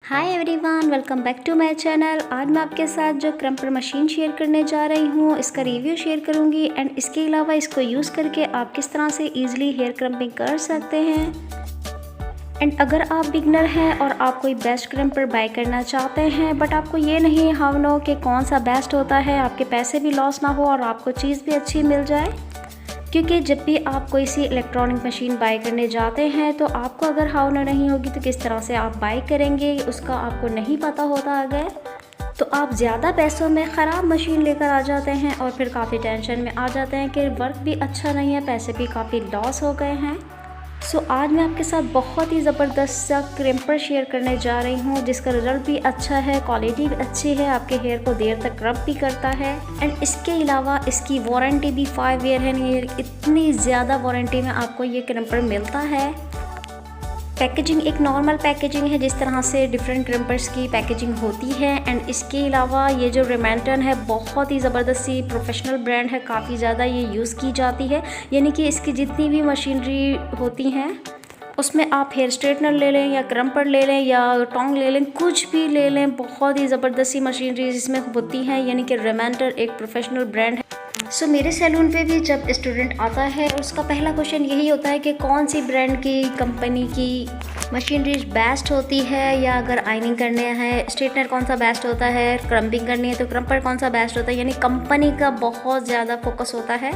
Hi everyone, welcome back to my channel. आज मैं आपके साथ जो क्रम्पर मशीन शेयर करने जा रही हूँ इसका रिव्यू शेयर करूँगी एंड इसके अलावा इसको यूज़ करके आप किस तरह से इजीली हेयर क्रम्पिंग कर सकते हैं। एंड अगर आप बिगनर हैं और आप कोई बेस्ट क्रम्पर बाय करना चाहते हैं बट आपको ये नहीं हाउ नो कि कौन सा बेस्ट होता है, आपके पैसे भी लॉस ना हो और आपको चीज़ भी अच्छी मिल जाए, क्योंकि जब भी आप कोई सी इलेक्ट्रॉनिक मशीन बाय करने जाते हैं तो आपको अगर हाउ नहीं होगी तो किस तरह से आप बाय करेंगे उसका आपको नहीं पता होता अगर तो आप ज़्यादा पैसों में ख़राब मशीन लेकर आ जाते हैं और फिर काफ़ी टेंशन में आ जाते हैं कि वर्क भी अच्छा नहीं है, पैसे भी काफ़ी लॉस हो गए हैं। सो आज मैं आपके साथ बहुत ही ज़बरदस्त सा क्रम्पर शेयर करने जा रही हूँ जिसका रिज़ल्ट भी अच्छा है, क्वालिटी भी अच्छी है, आपके हेयर को देर तक रब भी करता है एंड इसके अलावा इसकी वारंटी भी 5 ईयर है। इतनी ज़्यादा वारंटी में आपको ये क्रम्पर मिलता है। पैकेजिंग एक नॉर्मल पैकेजिंग है जिस तरह से डिफरेंट क्रम्पर्स की पैकेजिंग होती है एंड इसके अलावा ये जो रेमेंटन है बहुत ही ज़बरदस्त सी प्रोफेशनल ब्रांड है, काफ़ी ज़्यादा ये यूज़ की जाती है। यानी कि इसकी जितनी भी मशीनरी होती हैं उसमें आप हेयर स्ट्रेटनर ले लें या क्रम्पर ले लें या टोंग ले लें, कुछ भी ले लें, बहुत ही ज़बरदस्त सी मशीनरी इसमें होती हैं। यानी कि रेमेंटन एक प्रोफेशनल ब्रांड है। सो मेरे सैलून पे भी जब स्टूडेंट आता है उसका पहला क्वेश्चन यही होता है कि कौन सी ब्रांड की कंपनी की मशीनरी बेस्ट होती है, या अगर आयनिंग करने हैं स्ट्रेटनर कौन सा बेस्ट होता है, क्रम्पिंग करनी है तो क्रम्पर कौन सा बेस्ट होता है। यानी कंपनी का बहुत ज़्यादा फोकस होता है,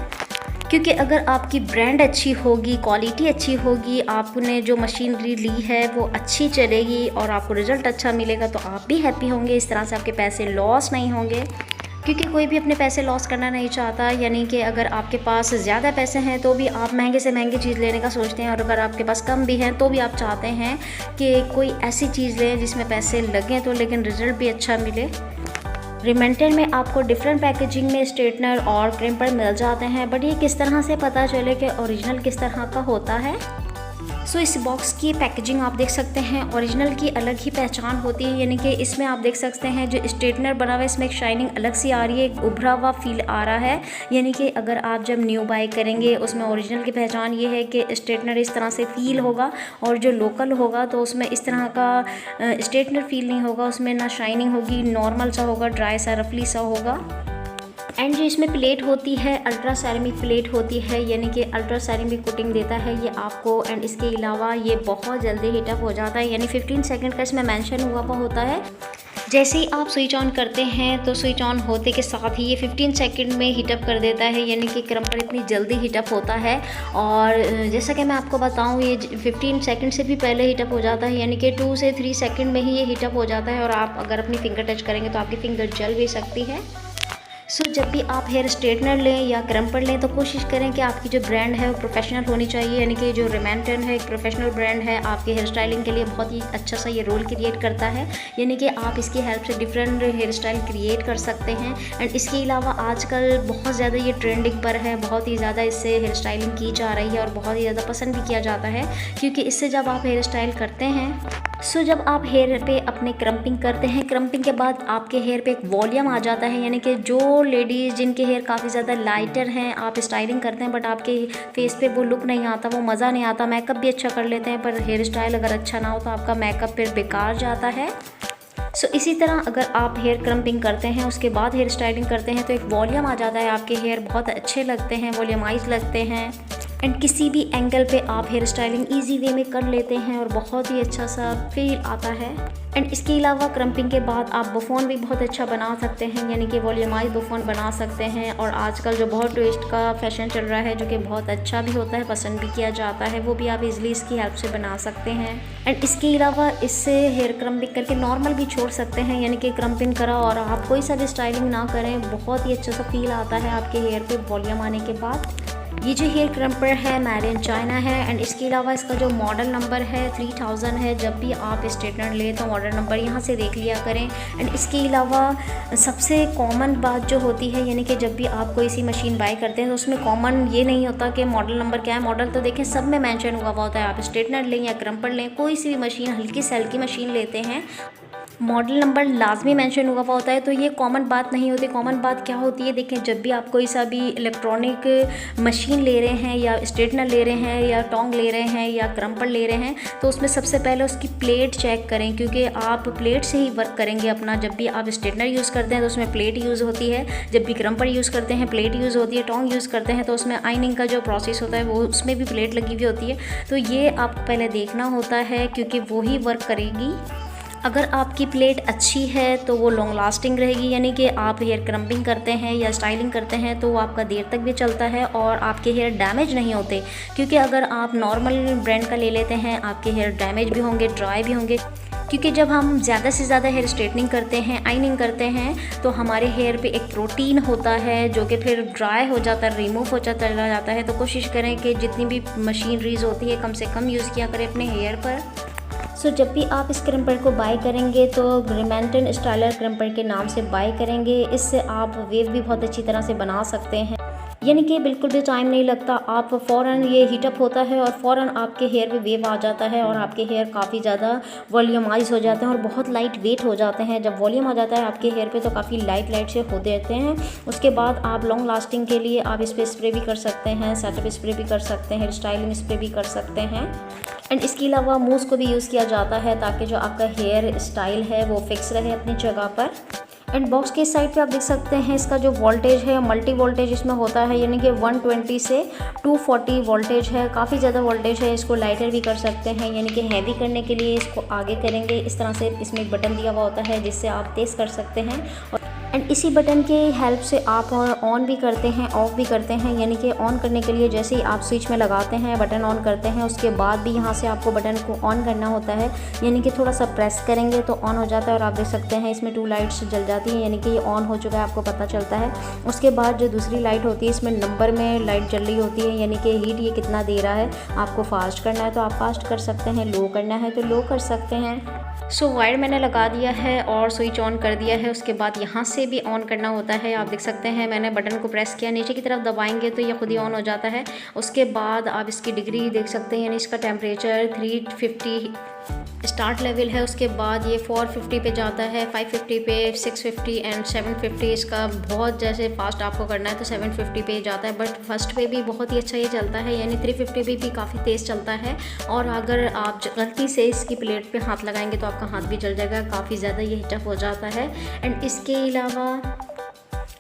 क्योंकि अगर आपकी ब्रांड अच्छी होगी, क्वालिटी अच्छी होगी, आपने जो मशीनरी ली है वो अच्छी चलेगी और आपको रिज़ल्ट अच्छा मिलेगा तो आप भी हैप्पी होंगे। इस तरह से आपके पैसे लॉस नहीं होंगे, क्योंकि कोई भी अपने पैसे लॉस करना नहीं चाहता। यानी कि अगर आपके पास ज़्यादा पैसे हैं तो भी आप महंगे से महंगी चीज़ लेने का सोचते हैं और अगर आपके पास कम भी हैं तो भी आप चाहते हैं कि कोई ऐसी चीज़ लें जिसमें पैसे लगें तो लेकिन रिज़ल्ट भी अच्छा मिले। रिमेंटन में आपको डिफरेंट पैकेजिंग में स्ट्रेटनर और क्रम्पर मिल जाते हैं, बट ये किस तरह से पता चले कि ओरिजिनल किस तरह का होता है। सो इस बॉक्स की पैकेजिंग आप देख सकते हैं, ओरिजिनल की अलग ही पहचान होती है। यानी कि इसमें आप देख सकते हैं जो स्ट्रेटनर बना हुआ है इसमें एक शाइनिंग अलग सी आ रही है, एक उभरा हुआ फील आ रहा है। यानी कि अगर आप जब न्यू बाय करेंगे उसमें ओरिजिनल की पहचान ये है कि स्ट्रेटनर इस तरह से फील होगा और जो लोकल होगा तो उसमें इस तरह का स्ट्रेटनर फील नहीं होगा, उसमें ना शाइनिंग होगी, नॉर्मल सा होगा, ड्राई सा रफली सा होगा। एंड जो इसमें प्लेट होती है अल्ट्रा सेरेमिक प्लेट होती है, यानी कि अल्ट्रा सेरेमिक कोटिंग देता है ये आपको। एंड इसके अलावा ये बहुत जल्दी हीटअप हो जाता है, यानी 15 सेकंड का इसमें मेंशन हुआ होता है। जैसे ही आप स्विच ऑन करते हैं तो स्विच ऑन होते के साथ ही ये 15 सेकंड में हीटअप कर देता है। यानी कि क्रम्पर इतनी जल्दी हीटअप होता है और जैसा कि मैं आपको बताऊं ये 15 सेकंड से भी पहले हीटअप हो जाता है। यानी कि 2 से 3 सेकंड में ही ये हीटअप हो जाता है और आप अगर अपनी फिंगर टच करेंगे तो आपकी फिंगर जल भी सकती है। सो जब भी आप हेयर स्ट्रेटनर लें या क्रम्पर लें तो कोशिश करें कि आपकी जो ब्रांड है वो प्रोफेशनल होनी चाहिए। यानी कि जो रेमेंटन है एक प्रोफेशनल ब्रांड है, आपके हेयर स्टाइलिंग के लिए बहुत ही अच्छा सा ये रोल क्रिएट करता है। यानी कि आप इसकी हेल्प से डिफरेंट हेयर स्टाइल क्रिएट कर सकते हैं। एंड इसके अलावा आजकल बहुत ज़्यादा ये ट्रेंडिंग पर है, बहुत ही ज़्यादा इससे हेयर स्टाइलिंग की जा रही है और बहुत ही ज़्यादा पसंद भी किया जाता है, क्योंकि इससे जब आप हेयर स्टाइल करते हैं सो जब आप हेयर पे अपने क्रम्पिंग करते हैं, क्रम्पिंग के बाद आपके हेयर पे एक वॉल्यूम आ जाता है। यानी कि जो लेडीज़ जिनके हेयर काफ़ी ज़्यादा लाइटर हैं, आप स्टाइलिंग करते हैं बट आपके फेस पे वो लुक नहीं आता, वो मज़ा नहीं आता, मेकअप भी अच्छा कर लेते हैं पर हेयर स्टाइल अगर अच्छा ना हो तो आपका मेकअप फिर बेकार जाता है। सो इसी तरह अगर आप हेयर क्रम्पिंग करते हैं उसके बाद हेयर स्टाइलिंग करते हैं तो एक वॉल्यूम आ जाता है, आपके हेयर बहुत अच्छे लगते हैं, वॉल्यूमाइज लगते हैं एंड किसी भी एंगल पे आप हेयर स्टाइलिंग इजी वे में कर लेते हैं और बहुत ही अच्छा सा फील आता है। एंड इसके अलावा क्रम्पिंग के बाद आप बफोन भी बहुत अच्छा बना सकते हैं, यानी कि वॉल्यूमाइज बफोन बना सकते हैं। और आजकल जो बहुत ट्विस्ट का फैशन चल रहा है जो कि बहुत अच्छा भी होता है, पसंद भी किया जाता है, वो भी आप इजीली इसकी हेल्प से बना सकते हैं। एंड इसके अलावा इससे हेयर क्रम्पिंग करके नॉर्मल भी छोड़ सकते हैं, यानी कि क्रम्पिंग करा और आप कोई सा भी स्टाइलिंग ना करें, बहुत ही अच्छा सा फील आता है आपके हेयर पे वॉल्यूम आने के बाद। ये जो हेयर क्रम्पर है मेड इन चाइना है एंड इसके अलावा इसका जो मॉडल नंबर है 3000 है। जब भी आप स्ट्रेटनर लें तो मॉडल नंबर यहाँ से देख लिया करें। एंड इसके अलावा सबसे कॉमन बात जो होती है, यानी कि जब भी आप कोई सी मशीन बाय करते हैं तो उसमें कॉमन ये नहीं होता कि मॉडल नंबर क्या है। मॉडल तो देखें सब में मेंशन हुआ होता है। आप स्ट्रेटनर लें या क्रम्पर लें, कोई सी भी मशीन, हल्की से हल्की मशीन लेते हैं मॉडल नंबर लाजमी मेंशन हुआ हुआ होता है। तो ये कॉमन बात नहीं होती। कॉमन बात क्या होती है, देखें जब भी आप कोई सा भी इलेक्ट्रॉनिक मशीन ले रहे हैं या स्ट्रेटनर ले रहे हैं या टोंग ले रहे हैं या क्रम्पर ले रहे हैं, तो उसमें सबसे पहले उसकी प्लेट चेक करें, क्योंकि आप प्लेट से ही वर्क करेंगे अपना। जब भी आप स्ट्रेटनर यूज़ करते हैं तो उसमें प्लेट यूज़ होती है, जब भी क्रम्पर यूज़ करते हैं प्लेट यूज़ होती है, टोंग यूज़ करते हैं तो उसमें आयनिंग का जो प्रोसेस होता है वो उसमें भी प्लेट लगी हुई होती है। तो ये आपको पहले देखना होता है, क्योंकि वो ही वर्क करेगी। अगर आपकी प्लेट अच्छी है तो वो लॉन्ग लास्टिंग रहेगी, यानी कि आप हेयर क्रम्पिंग करते हैं या स्टाइलिंग करते हैं तो वो आपका देर तक भी चलता है और आपके हेयर डैमेज नहीं होते। क्योंकि अगर आप नॉर्मल ब्रांड का ले लेते हैं आपके हेयर डैमेज भी होंगे, ड्राई भी होंगे। क्योंकि जब हम ज़्यादा से ज़्यादा हेयर स्ट्रेटनिंग करते हैं, आइनिंग करते हैं, तो हमारे हेयर पे एक प्रोटीन होता है जो कि फिर ड्राई हो जाता है, रिमूव हो चला जाता है। तो कोशिश करें कि जितनी भी मशीनरीज होती है कम से कम यूज़ किया करें अपने हेयर पर। जब भी आप इस क्रम्पर को बाय करेंगे तो ग्रिमेंटन स्टाइलर क्रम्पर के नाम से बाय करेंगे। इससे आप वेव भी बहुत अच्छी तरह से बना सकते हैं, यानी कि बिल्कुल भी टाइम नहीं लगता। आप फ़ौरन ये हीटअप होता है और फ़ौरन आपके हेयर पे वेव आ जाता है और आपके हेयर काफ़ी ज़्यादा वॉल्यूमाइज हो जाते हैं और बहुत लाइट वेट हो जाते हैं। जब वॉल्यूम आ जाता है आपके हेयर पे तो काफ़ी लाइट से हो देते हैं। उसके बाद आप लॉन्ग लास्टिंग के लिए आप इस पर स्प्रे भी कर सकते हैं, सेटअप स्प्रे भी कर सकते हैं, स्टाइलिंग स्प्रे भी कर सकते हैं। एंड इसके अलावा मूव्स को भी यूज़ किया जाता है ताकि जो आपका हेयर स्टाइल है वो फिक्स रहे अपनी जगह पर। एंड बॉक्स के साइड पे आप देख सकते हैं इसका जो वोल्टेज है मल्टी वोल्टेज इसमें होता है, यानी कि 120 से 240 वोल्टेज है। काफ़ी ज़्यादा वोल्टेज है। इसको लाइटर भी कर सकते हैं, यानी कि हैवी करने के लिए इसको आगे करेंगे इस तरह से। इसमें एक बटन दिया हुआ होता है जिससे आप तेज़ कर सकते हैं एंड इसी बटन के हेल्प से आप ऑन भी करते हैं, ऑफ़ भी करते हैं। यानी कि ऑन करने के लिए जैसे ही आप स्विच में लगाते हैं, बटन ऑन करते हैं, उसके बाद भी यहाँ से आपको बटन को ऑन करना होता है, यानी कि थोड़ा सा प्रेस करेंगे तो ऑन हो जाता है। और आप देख सकते हैं इसमें 2 लाइट्स जल जाती हैं, यानी कि ये ऑन हो चुका है, आपको पता चलता है। उसके बाद जो दूसरी लाइट होती है इसमें नंबर में लाइट जल रही होती है, यानी कि हीट ये कितना दे रहा है। आपको फास्ट करना है तो आप फास्ट कर सकते हैं, लो करना है तो लो कर सकते हैं। वायर मैंने लगा दिया है और स्विच ऑन कर दिया है। उसके बाद यहाँ से भी ऑन करना होता है। आप देख सकते हैं मैंने बटन को प्रेस किया, नीचे की तरफ दबाएंगे तो ये खुद ही ऑन हो जाता है। उसके बाद आप इसकी डिग्री देख सकते हैं, यानी इसका टेम्परेचर 350 स्टार्ट लेवल है। उसके बाद ये 450 पे जाता है, 550 पे, 650 एंड 750। इसका बहुत जैसे फास्ट आपको करना है तो 750 पे जाता है, बट फर्स्ट पे भी बहुत ही अच्छा ये चलता है, यानी 350 पे भी काफ़ी तेज़ चलता है। और अगर आप गलती से इसकी प्लेट पे हाथ लगाएंगे तो आपका हाथ भी जल जाएगा, काफ़ी ज़्यादा ये हीटअप हो जाता है। एंड इसके अलावा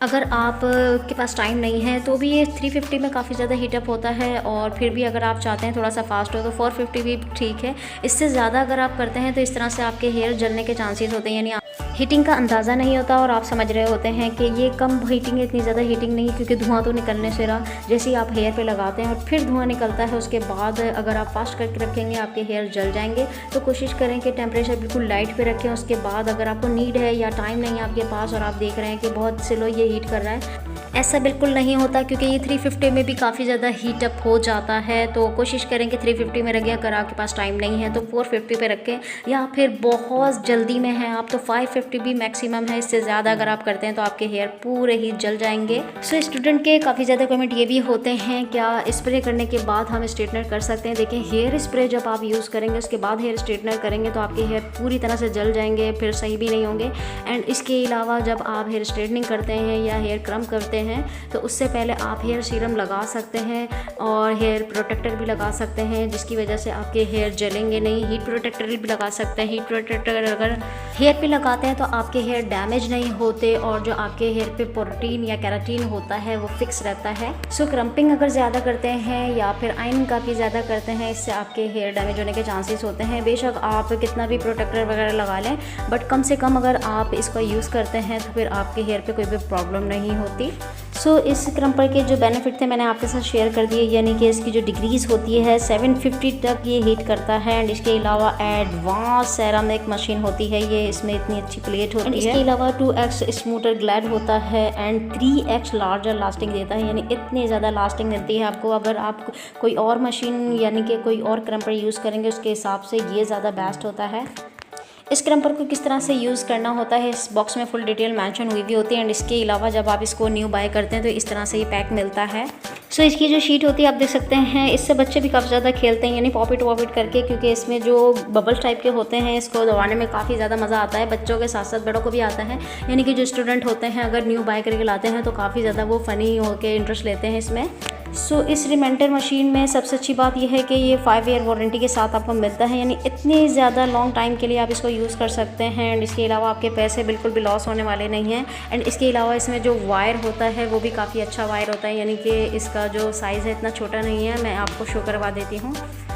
अगर आप के पास टाइम नहीं है तो भी ये 350 में काफ़ी ज़्यादा हीटअप होता है। और फिर भी अगर आप चाहते हैं थोड़ा सा फास्ट हो तो 450 भी ठीक है। इससे ज़्यादा अगर आप करते हैं तो इस तरह से आपके हेयर जलने के चांसेस होते हैं, यानी हीटिंग का अंदाज़ा नहीं होता और आप समझ रहे होते हैं कि ये कम हीटिंग है, इतनी ज़्यादा हीटिंग नहीं, क्योंकि धुआं तो निकलने से रहा। जैसे ही आप हेयर पे लगाते हैं और फिर धुआं निकलता है, उसके बाद अगर आप फास्ट करके रखेंगे आपके हेयर जल जाएंगे। तो कोशिश करें कि टेम्परेचर बिल्कुल लाइट पे रखें। उसके बाद अगर आपको नीड है या टाइम नहीं है आपके पास और आप देख रहे हैं कि बहुत स्लो ये हीट कर रहा है, ऐसा बिल्कुल नहीं होता, क्योंकि ये 350 में भी काफ़ी ज़्यादा हीटअप हो जाता है। तो कोशिश करें कि 350 में रखें। अगर आपके पास टाइम नहीं है तो 450 पे रखें, या फिर बहुत जल्दी में है आप तो 550 भी मैक्सिमम है। इससे ज़्यादा अगर आप करते हैं तो आपके हेयर पूरे ही जल जाएंगे। स्टूडेंट के काफ़ी ज़्यादा कमेंट ये भी होते हैं, क्या स्प्रे करने के बाद हम स्ट्रेटनर कर सकते हैं? देखें, हेयर स्प्रे जब आप यूज़ करेंगे उसके बाद हेयर स्ट्रेटनर करेंगे तो आपके हेयर पूरी तरह से जल जाएंगे, फिर सही भी नहीं होंगे। एंड इसके अलावा जब आप हेयर स्ट्रेटनिंग करते हैं या हेयर क्रम करते हैं तो उससे पहले आप हेयर सीरम लगा सकते हैं और हेयर प्रोटेक्टर भी लगा सकते हैं, जिसकी वजह से आपके हेयर जलेंगे नहीं। हीट प्रोटेक्टर भी लगा सकते हैं। हीट प्रोटेक्टर अगर हेयर पे लगाते हैं तो आपके हेयर डैमेज नहीं होते और जो आपके हेयर पे प्रोटीन या केराटिन होता है वो फिक्स रहता है। क्रम्पिंग अगर ज़्यादा करते हैं या फिर आयनिंग काफ़ी ज़्यादा करते हैं, इससे आपके हेयर डैमेज होने के चांसेस होते हैं। बेशक आप कितना भी प्रोटेक्टर वगैरह लगा लें, बट कम से कम अगर आप इसका यूज़ करते हैं तो फिर आपके हेयर पे कोई भी प्रॉब्लम नहीं होती। इस क्रम्पर के जो बेनिफिट थे मैंने आपके साथ शेयर कर दिए, यानी कि इसकी जो डिग्रीज़ होती है 750 तक ये हीट करता है। एंड इसके अलावा एडवांस सेरामिक मशीन होती है ये, इसमें इतनी अच्छी प्लेट होती है। इसके अलावा 2x स्मूथर ग्लैड होता है एंड 3x लार्जर लास्टिंग देता है, यानी इतनी ज़्यादा लास्टिंग देती है आपको। अगर आप कोई और मशीन यानी कि कोई और क्रम्पर यूज़ करेंगे उसके हिसाब से ये ज़्यादा बेस्ट होता है। इस क्रम्पर को किस तरह से यूज़ करना होता है इस बॉक्स में फुल डिटेल मेंशन हुई भी होती है। एंड इसके अलावा जब आप इसको न्यू बाय करते हैं तो इस तरह से ये पैक मिलता है। सो इसकी जो शीट होती है आप देख सकते हैं, इससे बच्चे भी काफ़ी ज़्यादा खेलते हैं, यानी पॉपिट वॉपिट करके, क्योंकि इसमें जो बबल्स टाइप के होते हैं इसको दबाने में काफ़ी ज़्यादा मज़ा आता है। बच्चों के साथ साथ बड़ों को भी आता है, यानी कि जो स्टूडेंट होते हैं अगर न्यू बाय करके लाते हैं तो काफ़ी ज़्यादा वो फ़नी होकर इंटरेस्ट लेते हैं इसमें। सो इस रिमेंटर मशीन में सबसे अच्छी बात यह है कि ये 5 ईयर वारंटी के साथ आपको मिलता है, यानी इतनी ज़्यादा लॉन्ग टाइम के लिए आप इसको यूज़ कर सकते हैं। एंड इसके अलावा आपके पैसे बिल्कुल भी लॉस होने वाले नहीं हैं। एंड इसके अलावा इसमें जो वायर होता है वो भी काफ़ी अच्छा वायर होता है, यानी कि इसका जो साइज़ है इतना छोटा नहीं है। मैं आपको शो करवा देती हूँ।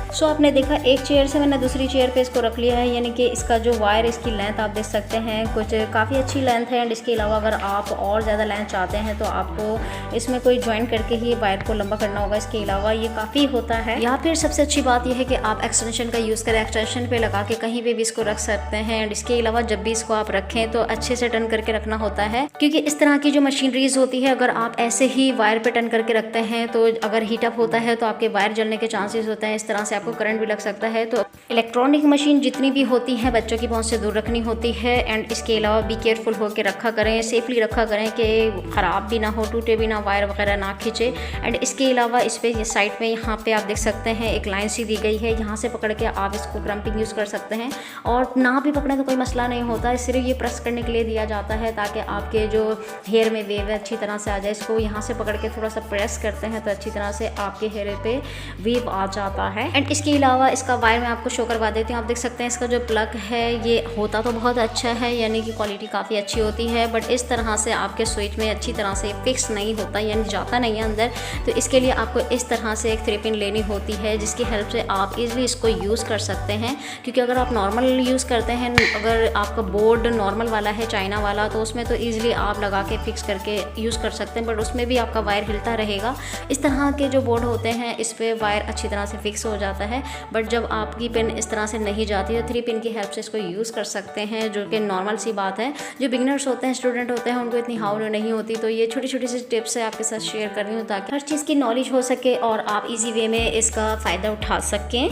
सो आपने देखा एक चेयर से मैंने दूसरी चेयर पे इसको रख लिया है, यानी कि इसका जो वायर, इसकी लेंथ आप देख सकते हैं कुछ काफ़ी अच्छी लेंथ है। एंड इसके अलावा अगर आप और ज़्यादा लेंथ चाहते हैं तो आपको इसमें कोई जॉइन करके ही वायर को लंबा करना होगा। इसके अलावा ये काफ़ी होता है। या फिर सबसे अच्छी बात यह है कि आप एक्सटेंशन का यूज़ करें, एक्सटेंशन पे लगा के कहीं पे भी इसको रख सकते हैं। एंड इसके अलावा जब भी इसको आप रखें तो अच्छे से टर्न करके रखना होता है, क्योंकि इस तरह की जो मशीनरीज होती है अगर आप ऐसे ही वायर पे टर्न करके रखते हैं तो अगर हीटअप होता है तो आपके वायर जलने के चांसेस होते हैं। इस तरह से आपको करंट भी लग सकता है। तो इलेक्ट्रॉनिक मशीन जितनी भी होती हैं बच्चों की पहुंच से दूर रखनी होती है। एंड इसके अलावा भी केयरफुल होकर रखा करें, सेफली रखा करें कि ख़राब भी ना हो, टूटे भी ना, वायर वगैरह ना खींचे। एंड इसके अलावा इस पे साइड में यहाँ पे आप देख सकते हैं एक लाइन सी दी गई है, यहाँ से पकड़ के आप इसको क्रम्पिंग यूज़ कर सकते हैं। और ना भी पकड़ें तो कोई मसला नहीं होता है, सिर्फ ये प्रेस करने के लिए दिया जाता है ताकि आपके जो हेयर में वेव है अच्छी तरह से आ जाए। इसको यहाँ से पकड़ के थोड़ा सा प्रेस करते हैं तो अच्छी तरह से आपके हेयर पे वेव आ जाता है। एंड इसके अलावा इसका वायर मैं आपको शो करवा देती हूँ। आप देख सकते हैं इसका जो प्लग है ये होता तो बहुत अच्छा है, यानी कि क्वालिटी काफ़ी अच्छी होती है, बट इस तरह से आपके स्विच में अच्छी तरह से फिक्स नहीं होता, यानी जाता नहीं है अंदर। तो इसके लिए आपको इस तरह से एक 3 पिन लेनी होती है, जिसकी हेल्प से आप इजीली इसको यूज़ कर सकते हैं। क्योंकि अगर आप नॉर्मल यूज़ करते हैं, अगर आपका बोर्ड नॉर्मल वाला है, चाइना वाला, तो उसमें तो ईजिली आप लगा के फिक्स करके यूज़ कर सकते हैं, बट उसमें भी आपका वायर हिलता रहेगा। इस तरह के जो बोर्ड होते हैं इस पर वायर अच्छी तरह से फिक्स हो जाता है। बट जब आपकी पिन इस तरह से नहीं जाती है, 3 पिन की हेल्प से इसको यूज़ कर सकते हैं, जो कि नॉर्मल सी बात है। जो बिगिनर्स होते हैं, स्टूडेंट होते हैं, उनको इतनी हाउ नहीं होती, तो ये छोटी छोटी सी टिप्स से आपके साथ शेयर कर रही हूँ ताकि हर चीज़ की नॉलेज हो सके और आप इजी वे में इसका फ़ायदा उठा सकें।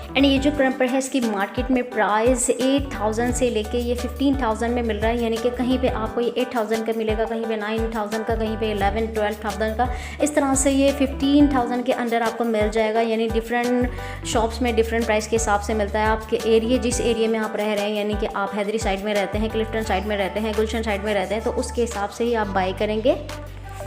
एंड ये जो क्रम्पर है इसकी मार्केट में प्राइस 8000 से लेके ये 15000 में मिल रहा है, यानी कि कहीं पे आपको ये 8000 का मिलेगा, कहीं पे 9000 का, कहीं पे 11-12,000 का। इस तरह से ये 15000 के अंदर आपको मिल जाएगा, यानी डिफरेंट शॉप्स में डिफरेंट प्राइस के हिसाब से मिलता है। आपके एरिया, जिस एरिया में आप रह रहे हैं, यानी कि आप हैदरी साइड में रहते हैं, क्लिफ्टन साइड में रहते हैं, गुलशन साइड में रहते हैं, तो उसके हिसाब से ही आप बाई करेंगे।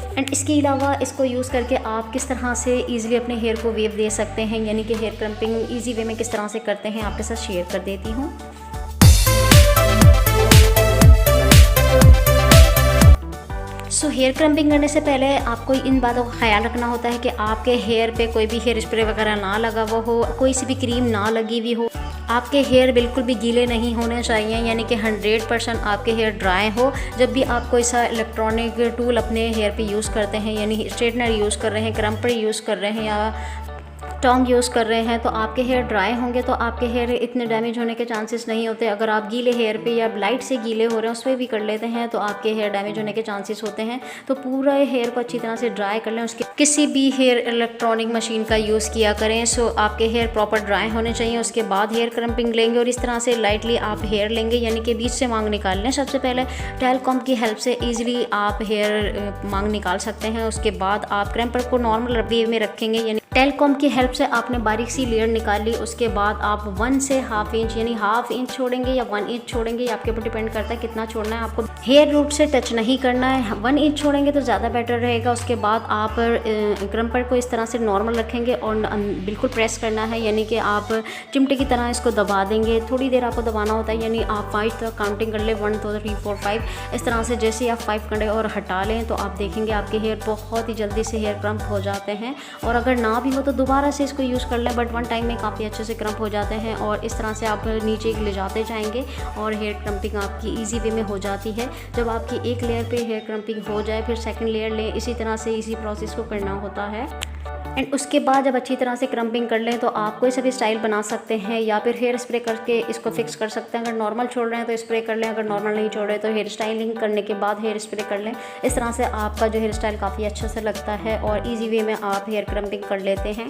एंड इसके अलावा इसको यूज़ करके आप किस तरह से ईज़िली अपने हेयर को वेव दे सकते हैं, यानी कि हेयर क्रम्पिंग ईजी वे में किस तरह से करते हैं, आपके साथ शेयर कर देती हूँ। सो हेयर क्रम्पिंग करने से पहले आपको इन बातों का ख्याल रखना होता है कि आपके हेयर पे कोई भी हेयर स्प्रे वगैरह ना लगा हुआ हो, कोई सी भी क्रीम ना लगी हुई हो, आपके हेयर बिल्कुल भी गीले नहीं होने चाहिए, यानी कि 100% आपके हेयर ड्राई हो। जब भी आप कोई सा इलेक्ट्रॉनिक टूल अपने हेयर पे यूज़ करते हैं, यानी स्ट्रेटनर यूज़ कर रहे हैं, क्रम्पर यूज़ कर रहे हैं या टोंग यूज़ कर रहे हैं, तो आपके हेयर ड्राई होंगे तो आपके हेयर इतने डैमेज होने के चांसेस नहीं होते। अगर आप गीले हेयर पे या लाइट से गीले हो रहे हैं उस पर भी कर लेते हैं तो आपके हेयर डैमेज होने के चांसेस होते हैं। तो पूरा हेयर को अच्छी तरह से ड्राई कर लें, उसके किसी भी हेयर इलेक्ट्रॉनिक मशीन का यूज़ किया करें। सो आपके हेयर प्रॉपर ड्राई होने चाहिए, उसके बाद हेयर क्रम्पिंग लेंगे और इस तरह से लाइटली आप हेयर लेंगे, यानी कि बीच से मांग निकाल लें। सबसे पहले टेलकॉम की हेल्प से ईजिली आप हेयर मांग निकाल सकते हैं। उसके बाद आप क्रम्पर को नॉर्मल वे में रखेंगे, यानी टेलकॉम की हेल्प से आपने बारीक सी लेयर निकाली। उसके बाद आप 1 से ½ इंच, यानी ½ इंच छोड़ेंगे या 1 इंच छोड़ेंगे, ये आपके ऊपर डिपेंड करता है कितना छोड़ना है आपको। हेयर रूट से टच नहीं करना है, 1 इंच छोड़ेंगे तो ज़्यादा बेटर रहेगा। उसके बाद आप क्रम्पर को इस तरह से नॉर्मल रखेंगे और बिल्कुल प्रेस करना है, यानी कि आप चिमटे की तरह इसको दबा देंगे। थोड़ी देर आपको दबाना होता है, यानी आप 5 तक काउंटिंग कर ले, 1 2 3 4 5 इस तरह से। जैसे ही आप 5 कंडे और हटा लें तो आप देखेंगे आपके हेयर बहुत ही जल्दी से हेयर क्रम्प हो जाते हैं। और अगर ना भी हो तो दोबारा से इसको यूज़ कर लें, बट 1 टाइम में काफ़ी अच्छे से क्रम्प हो जाते हैं। और इस तरह से आप नीचे ले जाते जाएंगे और हेयर क्रम्पिंग आपकी इजी वे में हो जाती है। जब आपकी एक लेयर पे हेयर क्रम्पिंग हो जाए फिर सेकंड लेयर लें, इसी तरह से इसी प्रोसेस को करना होता है। एंड उसके बाद जब अच्छी तरह से क्रम्पिंग कर लें तो आप कोई सा भी स्टाइल बना सकते हैं, या फिर हेयर स्प्रे करके इसको फिक्स कर सकते हैं। अगर नॉर्मल छोड़ रहे हैं तो स्प्रे कर लें, अगर नॉर्मल नहीं छोड़ रहे तो हेयर स्टाइलिंग करने के बाद हेयर स्प्रे कर लें। इस तरह से आपका जो हेयर स्टाइल काफ़ी अच्छा से लगता है और ईजी वे में आप हेयर क्रम्पिंग कर लेते हैं।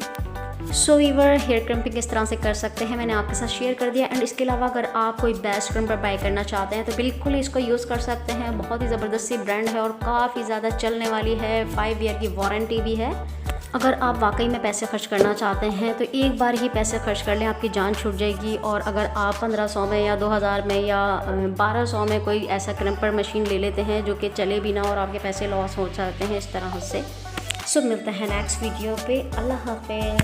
सो वीवर हेयर क्रम्पिंग किस तरह से कर सकते हैं मैंने आपके साथ शेयर कर दिया। एंड इसके अलावा अगर आप कोई बेस्ट क्रम्पर बाय करना चाहते हैं तो बिल्कुल इसको यूज़ कर सकते हैं। बहुत ही ज़बरदस्त सी ब्रांड है और काफ़ी ज़्यादा चलने वाली है, 5 ईयर की वारंटी भी है। अगर आप वाकई में पैसे खर्च करना चाहते हैं तो एक बार ही पैसे खर्च कर लें, आपकी जान छूट जाएगी। और अगर आप 1500 में या 2000 में या 1200 में कोई ऐसा क्रम्पर मशीन ले लेते हैं जो कि चले भी ना और आपके पैसे लॉस हो जाते हैं इस तरह से। सो मिलते हैं नेक्स्ट वीडियो पे। अल्लाह हाफ़िज़।